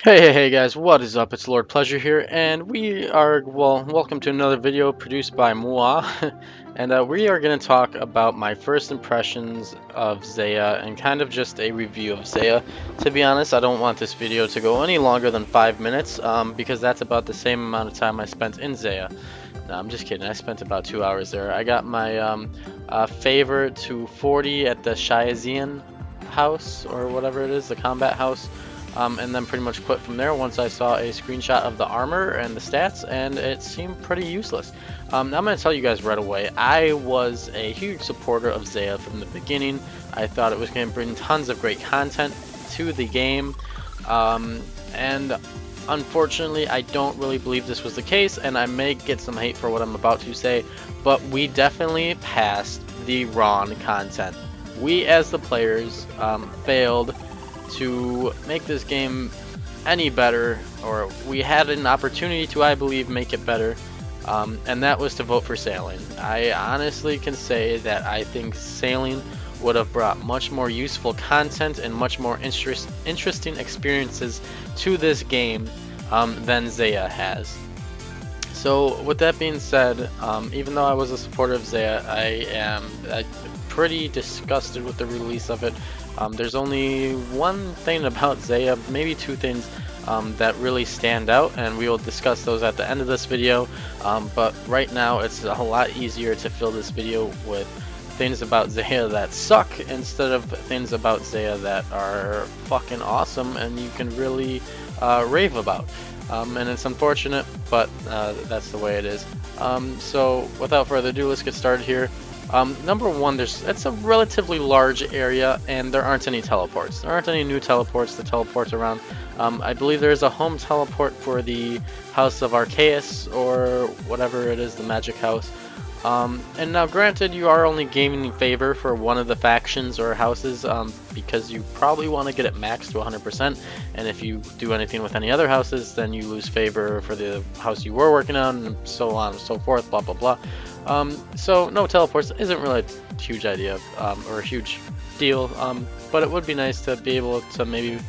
Hey guys, what is up? It's LordPleasur here, and welcome to another video produced by moi. And we are going to talk about my first impressions of Zeah and kind of just a review of Zeah. To be honest, I don't want this video to go any longer than 5 minutes, because that's about the same amount of time I spent in Zeah. No, I'm just kidding. I spent about 2 hours there. I got my favor to 40 at the Shiazian house, or whatever it is, the combat house. And then pretty much quit from there once I saw a screenshot of the armor and the stats, and it seemed pretty useless. Now I'm going to tell you guys right away, I was a huge supporter of Zeah from the beginning. I thought it was going to bring tons of great content to the game, and unfortunately I don't really believe this was the case, and I may get some hate for what I'm about to say, but we definitely passed the wrong content. We as the players failed to make this game any better, or we had an opportunity to, I believe, make it better, and that was to vote for sailing. I honestly can say that I think sailing would have brought much more useful content and much more interesting experiences to this game than Zeah has. So with that being said, even though I was a supporter of Zeah, I am pretty disgusted with the release of it. There's only one thing about Zeah, maybe two things that really stand out, and we will discuss those at the end of this video. But right now it's a lot easier to fill this video with things about Zeah that suck instead of things about Zeah that are fucking awesome and you can really rave about. And it's unfortunate, but that's the way it is. So without further ado, let's get started here. Number one, it's a relatively large area, and there aren't any teleports. There aren't any new teleports to teleport around. I believe there is a home teleport for the House of Arceus, or whatever it is, the magic house. And now granted, you are only gaining favor for one of the factions or houses, because you probably want to get it maxed to 100%, and if you do anything with any other houses, then you lose favor for the house you were working on, and so on and so forth, blah blah blah. So no teleports isn't really a huge idea, or a huge deal, but it would be nice to be able to maybe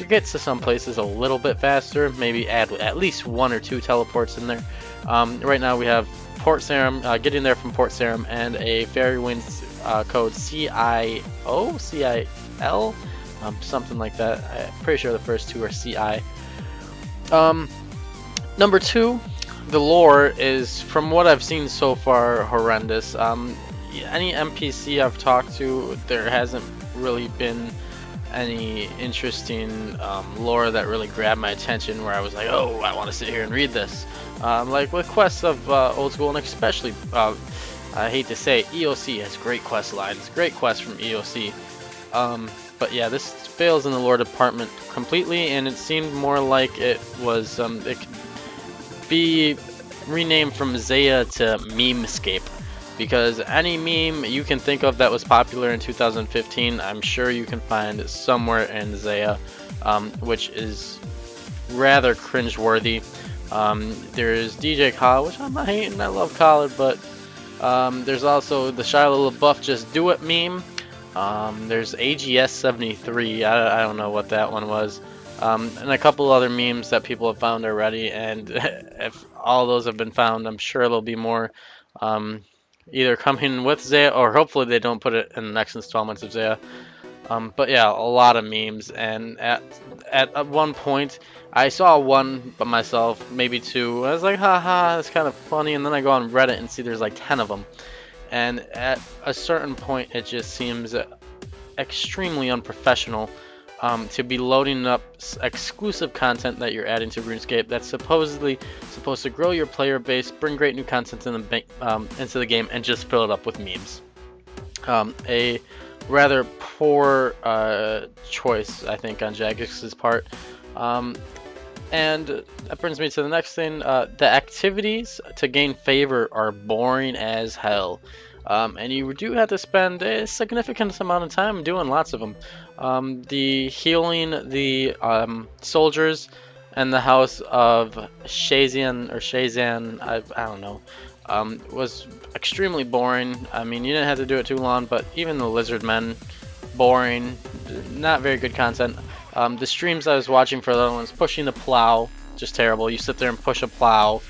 get to some places a little bit faster, maybe add at least one or two teleports in there. Right now we have Port Sarum, getting there from Port Sarum, and a Fairy Winds code CIO, CIL, something like that. I'm pretty sure the first two are CI. Number two, the lore is, from what I've seen so far, horrendous. Any NPC I've talked to, there hasn't really been any interesting lore that really grabbed my attention where I was like, oh, I want to sit here and read this. Like with quests of old school, and especially, I hate to say it, EOC has great quest lines, great quests from EOC. But yeah, this fails in the lore department completely, and it seemed more like it was, it could be renamed from Zeah to Memescape. Because any meme you can think of that was popular in 2015, I'm sure you can find somewhere in Zeah, which is rather cringeworthy. There's DJ Khaled, which I'm not hating, I love Khaled, but there's also the Shia LaBeouf Just Do It meme. There's AGS 73, I don't know what that one was. And a couple other memes that people have found already, and if all those have been found, I'm sure there'll be more either coming with Zeah, or hopefully they don't put it in the next installments of Zeah. But yeah, a lot of memes, and at one point I saw one by myself, maybe two. I was like, haha, that's kind of funny, and then I go on Reddit and see there's like 10 of them, and at a certain point it just seems extremely unprofessional to be loading up exclusive content that you're adding to Runescape that's supposedly supposed to grow your player base, bring great new content into the game, and just fill it up with memes. A rather poor choice, I think, on Jagix's part. And that brings me to the next thing. The activities to gain favor are boring as hell. And you do have to spend a significant amount of time doing lots of them. The healing the soldiers and the house of Shazian, or Shazan, I don't know, was extremely boring. I mean, you didn't have to do it too long, but even the lizard men, boring, not very good content. The streams I was watching for the other ones, pushing the plow, just terrible. You sit there and push a plow.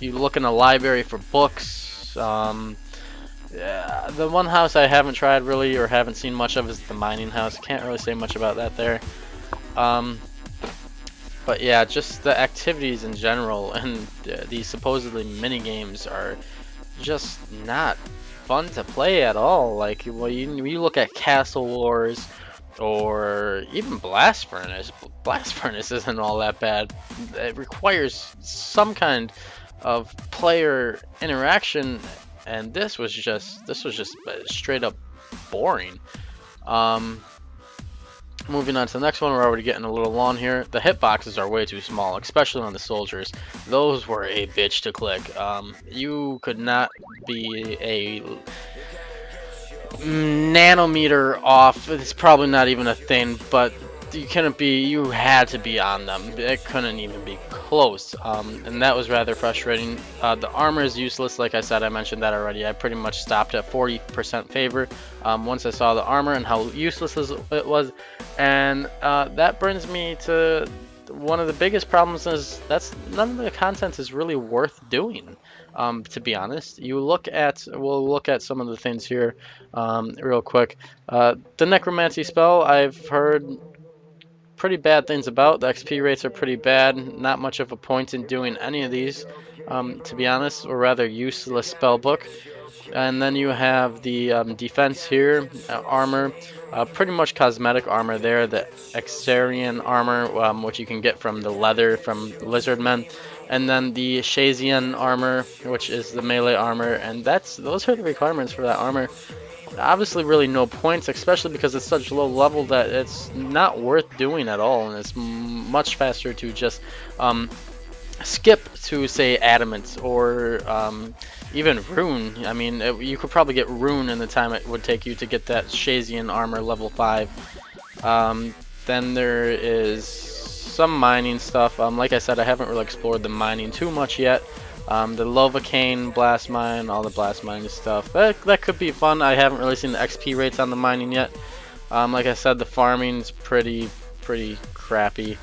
You look in the library for books. Yeah, the one house I haven't tried really or haven't seen much of is the mining house. Can't really say much about that there. But yeah, just the activities in general and these supposedly mini games are just not fun to play at all. Like, well, you look at Castle Wars or even Blast Furnace. Blast Furnace isn't all that bad. It requires some kind of player interaction, and this was just straight up boring. Moving on to the next one, we're already getting a little long here. The hitboxes are way too small, especially on the soldiers. Those were a bitch to click. You could not be a nanometer off. It's probably not even a thing, but you had to be on them. It couldn't even be close, and that was rather frustrating. The armor is useless, like I said. I mentioned that already. I pretty much stopped at 40% favor once I saw the armor and how useless it was, and that brings me to one of the biggest problems is none of the content is really worth doing. To be honest, we'll look at some of the things here real quick. The necromancy spell, I've heard pretty bad things about. The XP rates are pretty bad. Not much of a point in doing any of these, to be honest, or rather useless spell book. And then you have the defense here, armor, pretty much cosmetic armor there. The Exarian armor, which you can get from the leather from lizard men, and then the Shazian armor, which is the melee armor, and those are the requirements for that armor. Obviously really no points, especially because it's such low level that it's not worth doing at all, and it's much faster to just skip to, say, adamant or even rune. I mean, you could probably get rune in the time it would take you to get that Shazian armor level 5. Then there is some mining stuff. Like I said, I haven't really explored the mining too much yet. The Lovacane blast mine, all the blast mining stuff, that could be fun. I haven't really seen the XP rates on the mining yet. Like I said, the farming's pretty crappy.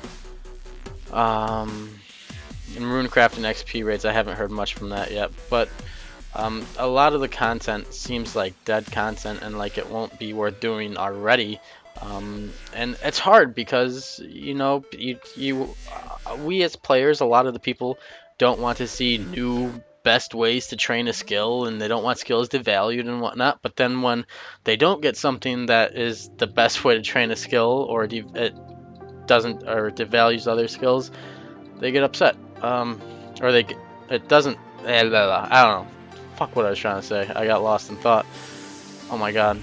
And runecrafting XP rates, I haven't heard much from that yet, but a lot of the content seems like dead content and like it won't be worth doing already. And it's hard because, you know, we as players, a lot of the people don't want to see new best ways to train a skill, and they don't want skills devalued and whatnot. But then when they don't get something that is the best way to train a skill, or it devalues other skills, they get upset. It doesn't. I don't know. Fuck what I was trying to say. I got lost in thought. Oh my god.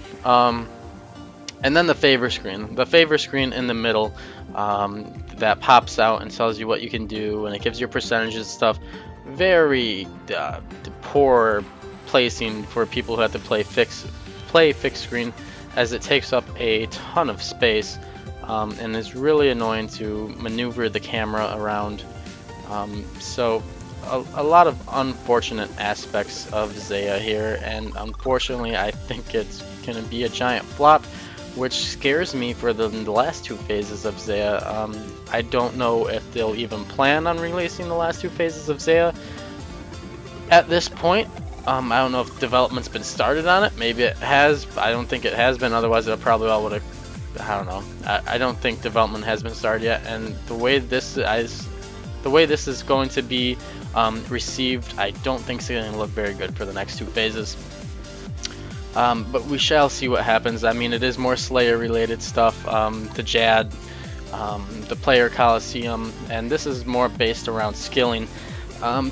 And then the favor screen. The favor screen in the middle that pops out and tells you what you can do, and it gives your percentages and stuff. Very poor placing for people who have to play fixed screen, as it takes up a ton of space and is really annoying to maneuver the camera around. So a lot of unfortunate aspects of Zeah here, and unfortunately I think it's going to be a giant flop, which scares me for the last two phases of Zeah. I don't know if they'll even plan on releasing the last two phases of Zeah at this point. I don't know if development's been started on it. Maybe it has. I don't think it has been, otherwise it probably all would have. I don't know. I don't think development has been started yet, and the way this is going to be received, I don't think it's going to look very good for the next two phases. But we shall see what happens. I mean, it is more Slayer related stuff, the Jad, the Player Coliseum, and this is more based around skilling.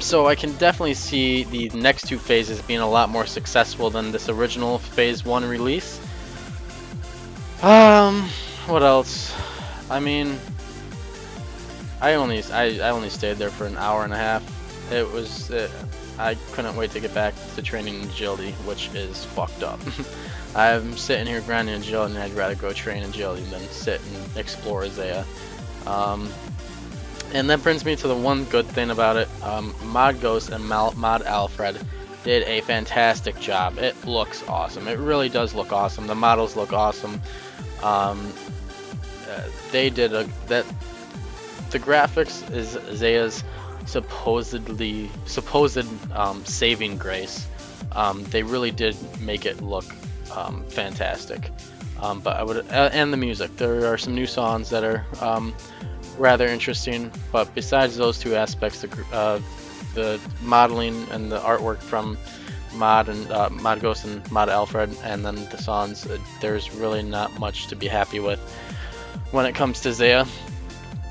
So I can definitely see the next two phases being a lot more successful than this original phase 1 release. What else? I mean, I only stayed there for an hour and a half. I couldn't wait to get back to training agility, which is fucked up. I'm sitting here grinding agility, and I'd rather go train agility than sit and explore Zeah. And that brings me to the one good thing about it. Mod Ghost and Mod Alfred did a fantastic job. It looks awesome. It really does look awesome. The models look awesome. they did that. The graphics is Zeah's supposed saving grace. They really did make it look fantastic. But I would and the music. There are some new songs that are rather interesting. But besides those two aspects, the modeling and the artwork from Mod Ghost and Mod Alfred, and then the songs, there's really not much to be happy with when it comes to Zeah.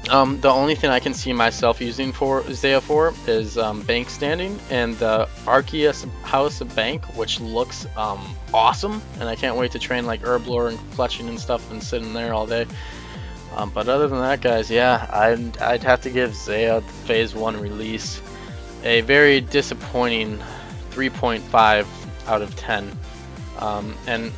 The only thing I can see myself using for Zeah for is bank standing and the Arceus House of Bank, which looks awesome, and I can't wait to train like Herblore and Fletching and stuff and sit in there all day. But other than that, guys, yeah, I'd have to give Zeah Phase 1 release a very disappointing 3.5 out of 10. And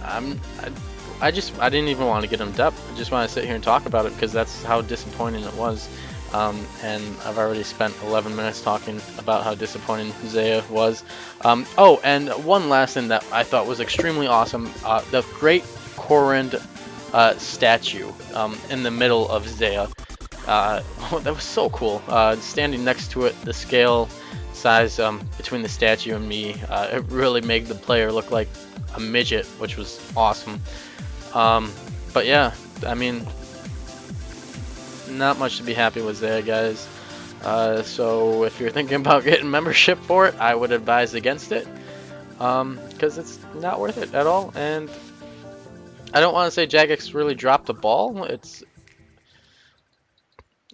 I didn't even want to get in depth. I just want to sit here and talk about it because that's how disappointing it was. And I've already spent 11 minutes talking about how disappointing Zeah was. Oh, and one last thing that I thought was extremely awesome: the Great Corund statue in the middle of Zeah. That was so cool. Standing next to it, the scale size between the statue and me, it really made the player look like a midget, which was awesome. But yeah, I mean, not much to be happy with there, guys. So if you're thinking about getting membership for it, I would advise against it, because it's not worth it at all. And I don't want to say Jagex really dropped the ball. It's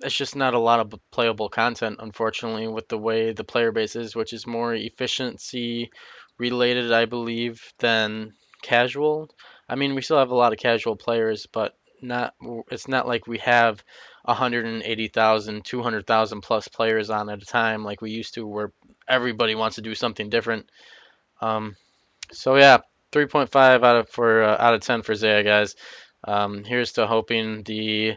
just not a lot of playable content, unfortunately, with the way the player base is, which is more efficiency related, I believe, than casual. I mean, we still have a lot of casual players, but it's not like we have 180,000, 200,000 plus players on at a time like we used to, where everybody wants to do something different. So yeah, 3.5 out of 10 for Zeah, guys. Here's to hoping the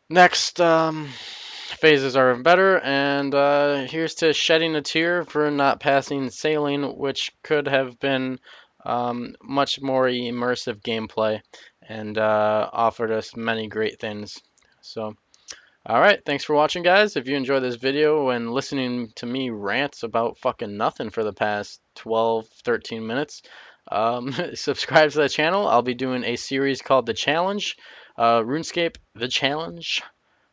next phases are better, and here's to shedding a tear for not passing sailing, which could have been much more immersive gameplay and offered us many great things. So, alright, thanks for watching, guys. If you enjoyed this video and listening to me rant about fucking nothing for the past 12, 13 minutes, subscribe to the channel. I'll be doing a series called The Challenge. RuneScape, The Challenge.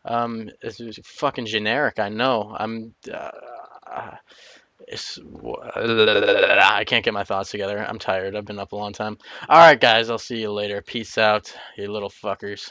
It's fucking generic, I know. I can't get my thoughts together. I'm tired. I've been up a long time. Alright, guys, I'll see you later. Peace out, you little fuckers.